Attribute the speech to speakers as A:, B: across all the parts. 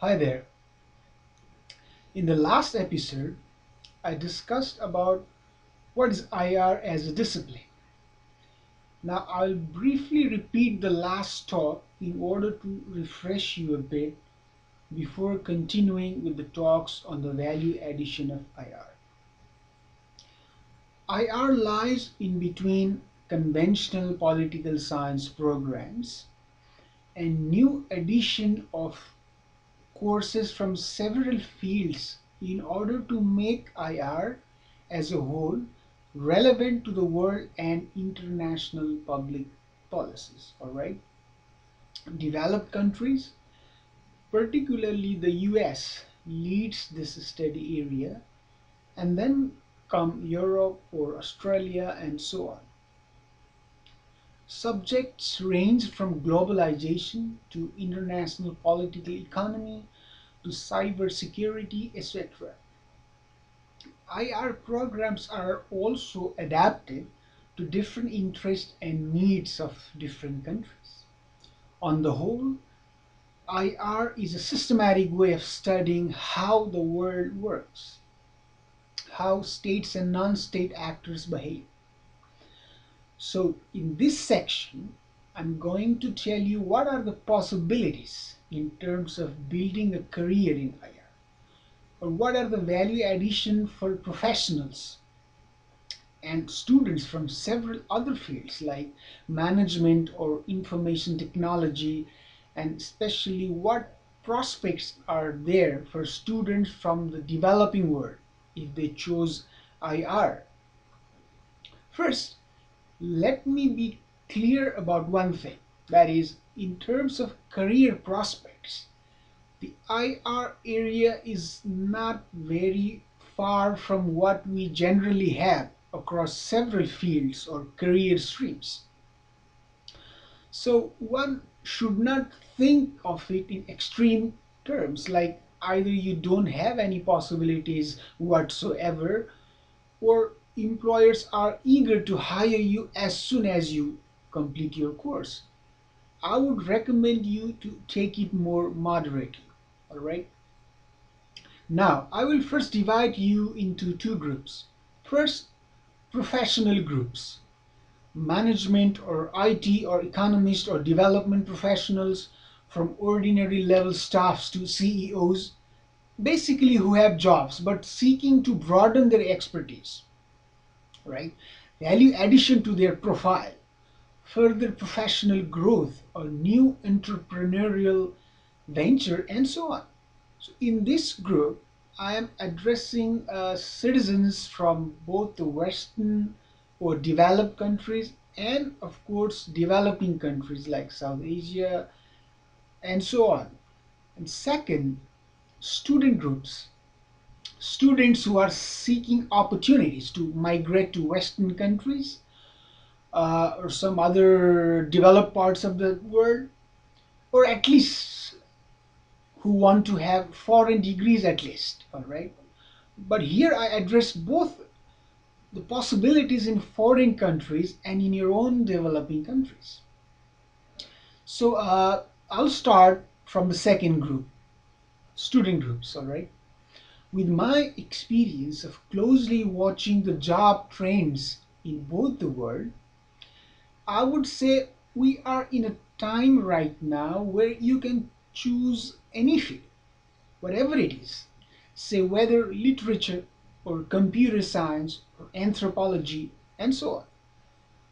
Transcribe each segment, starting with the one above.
A: Hi there. In the last episode, I discussed about what is IR as a discipline. Now I'll briefly repeat the last talk in order to refresh you a bit before continuing with the talks on the value addition of IR. IR lies in between conventional political science programs and new addition of courses from several fields in order to make IR as a whole relevant to the world and international public policies. All right, developed countries, particularly the US, leads this study area, and then come Europe or Australia and so on. Subjects range from globalization to international political economy to cyber security, etc. IR programs are also adapted to different interests and needs of different countries. On the whole, IR is a systematic way of studying how the world works, how states and non-state actors behave. So in this section, I'm going to tell you what are the possibilities in terms of building a career in IR, or what are the value addition for professionals and students from several other fields like management or information technology, and especially what prospects are there for students from the developing world if they chose IR. First, let me be clear about one thing, that is, in terms of career prospects, the IR area is not very far from what we generally have across several fields or career streams. So one should not think of it in extreme terms, like either you don't have any possibilities whatsoever, or employers are eager to hire you as soon as you complete your course. I would recommend you to take it more moderately. All right. Now, I will first divide you into two groups. First, professional groups, management or IT or economist or development professionals, from ordinary level staffs to CEOs, basically who have jobs but seeking to broaden their expertise, right? Value addition to their profile, further professional growth or new entrepreneurial venture, and so on. So in this group, I am addressing citizens from both the Western or developed countries and, of course, developing countries like South Asia and so on. And second, student groups, students who are seeking opportunities to migrate to Western countries or some other developed parts of the world, or at least who want to have foreign degrees at least. All right, but here I address both the possibilities in foreign countries and in your own developing countries. So I'll start from the second group, student groups. All right, with my experience of closely watching the job trends in both the world, I would say we are in a time right now where you can choose any field, whatever it is, say whether literature or computer science or anthropology and so on.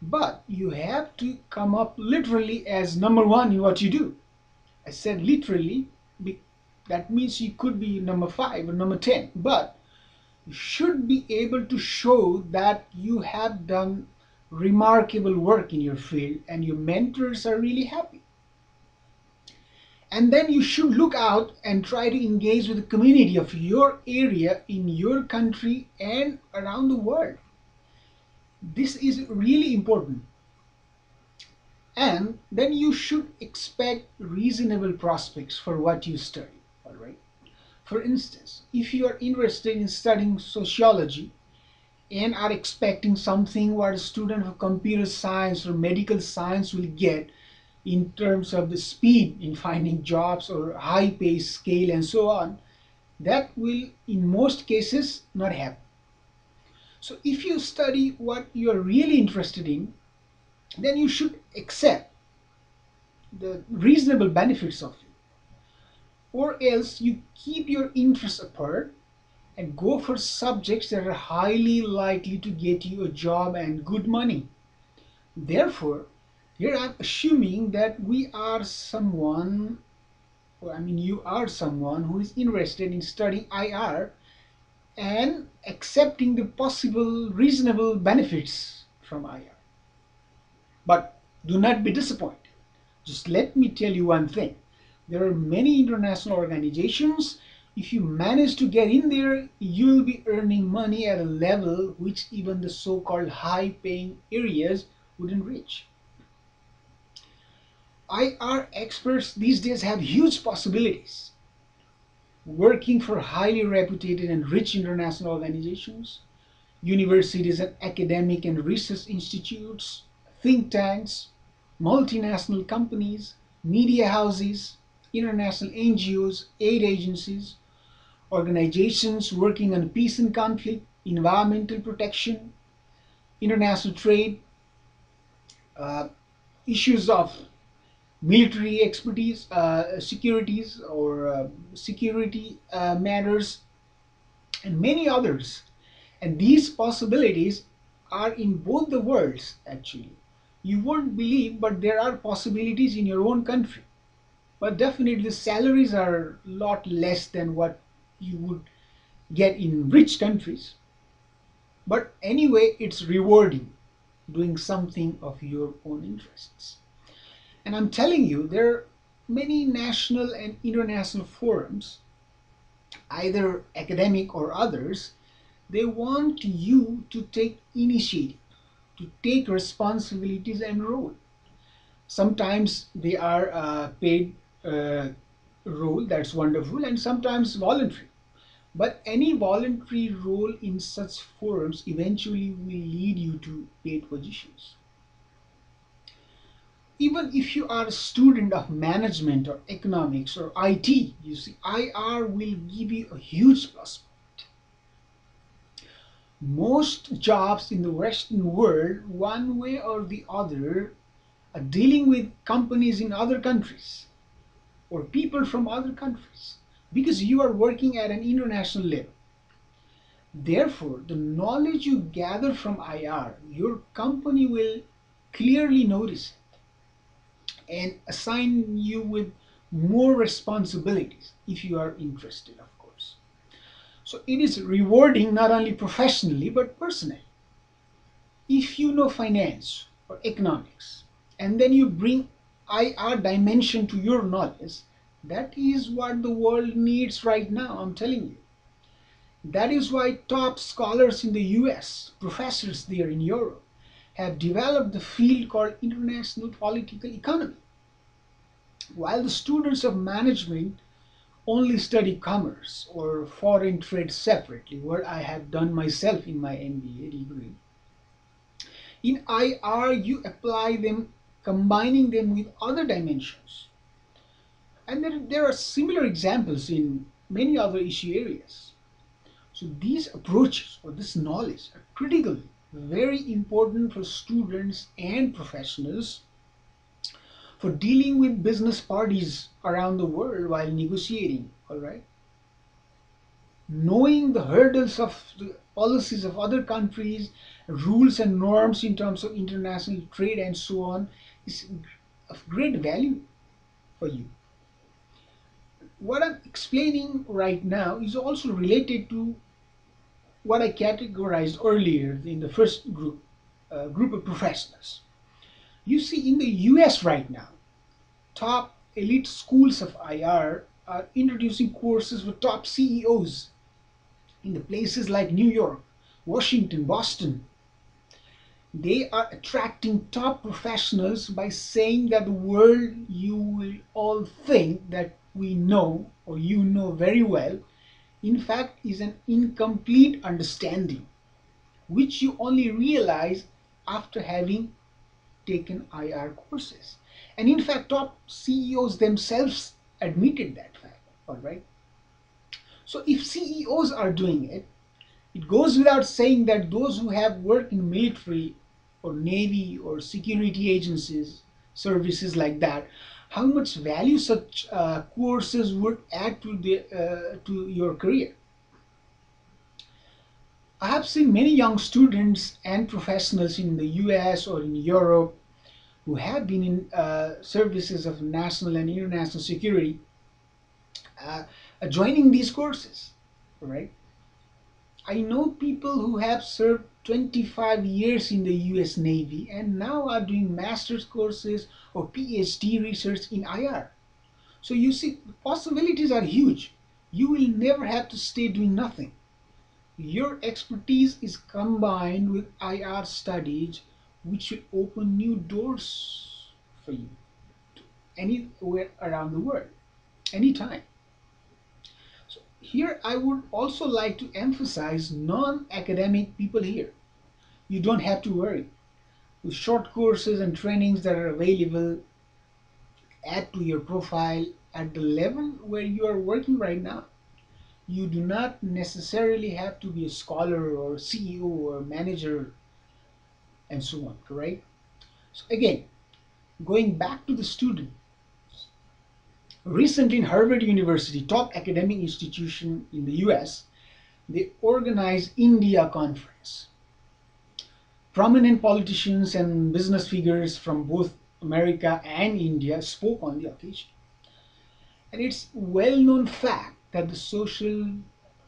A: But you have to come up literally as number one in what you do. I said literally, that means you could be number five or number 10, but you should be able to show that you have done remarkable work in your field and your mentors are really happy. And then you should look out and try to engage with the community of your area in your country and around the world. This is really important. And then you should expect reasonable prospects for what you study. All right. For instance, if you are interested in studying sociology and are expecting something what a student of computer science or medical science will get, in terms of the speed in finding jobs or high pay scale and so on, that will in most cases not happen. So if you study what you're really interested in, then you should accept the reasonable benefits of it, or else you keep your interests apart and go for subjects that are highly likely to get you a job and good money. Therefore, here I'm assuming that we are someone, or I mean, you are someone who is interested in studying IR and accepting the possible reasonable benefits from IR. But do not be disappointed. Just let me tell you one thing. There are many international organizations. If you manage to get in there, you'll be earning money at a level which even the so-called high-paying areas wouldn't reach. IR experts these days have huge possibilities, working for highly reputed and rich international organizations, universities and academic and research institutes, think tanks, multinational companies, media houses, international NGOs, aid agencies, organizations working on peace and conflict, environmental protection, international trade, uh, issues of military expertise, securities or security matters, and many others. And these possibilities are in both the worlds actually. You won't believe, but there are possibilities in your own country. But definitely the salaries are a lot less than what you would get in rich countries. But anyway, it's rewarding doing something of your own interests. And I'm telling you, there are many national and international forums, either academic or others, they want you to take initiative, to take responsibilities and role. Sometimes they are paid role, that's wonderful, and sometimes voluntary. But any voluntary role in such forums eventually will lead you to paid positions. Even if you are a student of management or economics or IT, you see, IR will give you a huge plus point. Most jobs in the Western world, one way or the other, are dealing with companies in other countries or people from other countries because you are working at an international level. Therefore, the knowledge you gather from IR, your company will clearly notice it and assign you with more responsibilities if you are interested, of course. So it is rewarding not only professionally but personally. If you know finance or economics and then you bring IR dimension to your knowledge, that is what the world needs right now, I'm telling you. That is why top scholars in the US, professors there in Europe, have developed the field called international political economy, while the students of management only study commerce or foreign trade separately, what I have done myself in my MBA degree. In IR, you apply them, combining them with other dimensions. And there are similar examples in many other issue areas. So these approaches or this knowledge are critical, very important for students and professionals for dealing with business parties around the world while negotiating, all right? Knowing the hurdles of the policies of other countries, rules and norms in terms of international trade and so on is of great value for you. What I'm explaining right now is also related to what I categorized earlier in the first group of professionals. You see, in the US right now, top elite schools of IR are introducing courses for top CEOs in the places like New York, Washington, Boston. They are attracting top professionals by saying that the world you will all think that we know or you know very well, in fact, is an incomplete understanding, which you only realize after having taken IR courses. And in fact, top CEOs themselves admitted that fact. All right. So if CEOs are doing it, it goes without saying that those who have worked in military or navy or security agencies, services like that, how much value such courses would add to your career. I have seen many young students and professionals in the US or in Europe who have been in services of national and international security uh, joining these courses, right? I know people who have served 25 years in the US Navy and now are doing master's courses or PhD research in IR. So you see, the possibilities are huge. You will never have to stay doing nothing. Your expertise is combined with IR studies, which will open new doors for you anywhere around the world, anytime. So here I would also like to emphasize non-academic people here. You don't have to worry. The short courses and trainings that are available add to your profile at the level where you are working right now. You do not necessarily have to be a scholar or CEO or manager and so on, right? So again, going back to the student, recently in Harvard University, top academic institution in the US, they organized India conference. Prominent politicians and business figures from both America and India spoke on the occasion. And it's well-known fact that the social,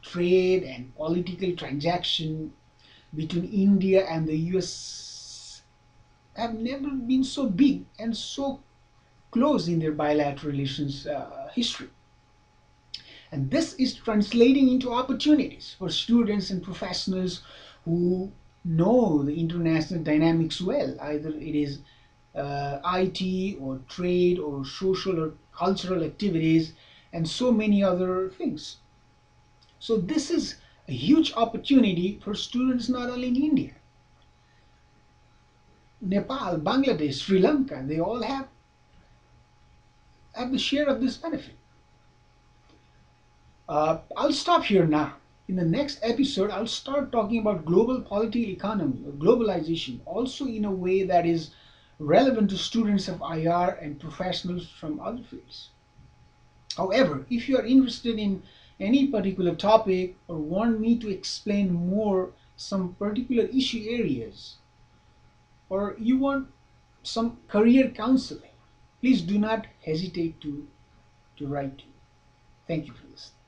A: trade and political transaction between India and the US have never been so big and so close in their bilateral relations history. And this is translating into opportunities for students and professionals who know the international dynamics well. Either it is IT or trade or social or cultural activities and so many other things. So this is a huge opportunity for students not only in India, Nepal, Bangladesh, Sri Lanka, they all have the share of this benefit. I'll stop here now. In the next episode, I'll start talking about global political economy or globalization, also in a way that is relevant to students of IR and professionals from other fields. However, if you are interested in any particular topic or want me to explain more some particular issue areas, or you want some career counseling, please do not hesitate to write to me. Thank you for listening.